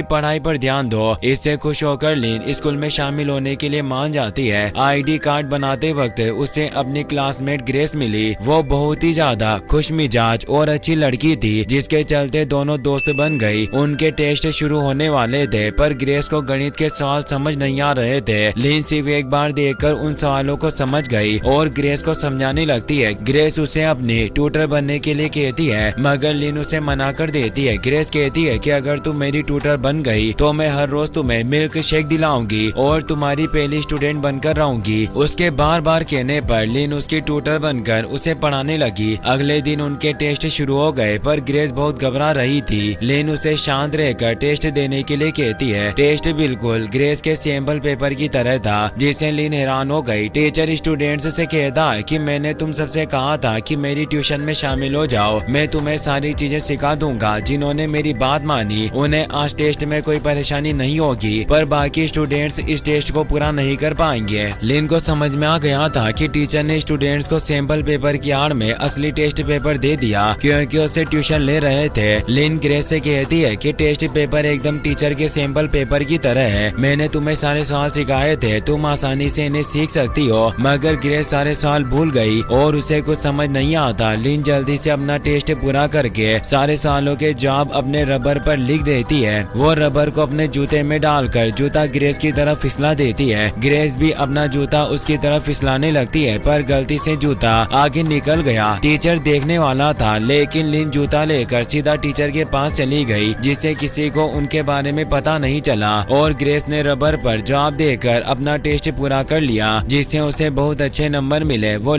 पढ़ाई पर ध्यान दो। इससे खुश होकर लिन स्कूल में शामिल होने के लिए मान जाती है। आईडी कार्ड बनाते वक्त उसे अपनी क्लासमेट ग्रेस मिली। वो बहुत ही ज्यादा खुश मिजाज और अच्छी लड़की थी, जिसके चलते दोनों दोस्त बन गई। उनके टेस्ट शुरू होने वाले थे, पर ग्रेस को गणित के सवाल समझ नहीं आ रहे थे। लिन सिर्फ एक बार देखकर उन सवालों को समझ गई और ग्रेस को समझाने लगती है। ग्रेस उसे अपनी ट्यूटर बनने के लिए कहती है, मगर लिन उसे मना कर देती है। ग्रेस कहती है कि अगर तुम मेरी ट्यूटर बन गई तो मैं हर रोज तुम्हें मिल्क शेक दिलाऊंगी और तुम्हारी पहली स्टूडेंट बनकर रहूंगी। उसके बार बार कहने पर लिन उसकी ट्यूटर बनकर उसे पढ़ाने लगी। अगले दिन उनके टेस्ट शुरू हो गए, पर ग्रेस बहुत घबरा रही थी। लिन उसे शांत रहकर टेस्ट देने के लिए कहती है। टेस्ट बिल्कुल ग्रेस के सैंपल पेपर की तरह था, जिसे लिन हैरान हो गई। टीचर स्टूडेंट्स से कहता है कि मैंने तुम सबसे कहा था कि मेरी ट्यूशन में शामिल हो जाओ, मैं तुम्हें सारी चीजें सिखा दूंगा। जिन्होंने मेरी बात मानी उन्हें आज टेस्ट में कोई परेशानी नहीं होगी, पर बाकी स्टूडेंट्स इस टेस्ट को पूरा नहीं कर पाएंगे। लिन को समझ में आ गया था कि टीचर ने स्टूडेंट्स को सैंपल पेपर की आड़ में असली टेस्ट पेपर दे दिया, क्योंकि उससे ट्यूशन ले रहे थे। लिन ग्रेस से कहती है कि टेस्ट पेपर एकदम टीचर के सैंपल पेपर की तरह है। मैंने तुम्हें सारे सवाल सिखाए थे, तुम आसानी से इन्हें सीख सकती हो। मगर ग्रेस सारे सवाल भूल गई और उसे कुछ समझ नहीं आता। लिन जल्दी से अपना टेस्ट पूरा करके सारे सवालों के जवाब अपने रबर पर लिख देती है। वो रबर को अपने जूते में डालकर जूता ग्रेस की तरफ फिसला देती है। ग्रेस भी अपना जूता उसकी तरफ फिसलाने लगती है, पर गलती से जूता आगे निकल गया। टीचर देखने वाला था, लेकिन लिन जूता लेकर सीधा टीचर के पास चली गई, जिससे किसी को उनके बारे में पता नहीं चला। और ग्रेस ने रबर पर जवाब देकर अपना टेस्ट पूरा कर लिया, जिससे उसे बहुत अच्छे नंबर मिले। वो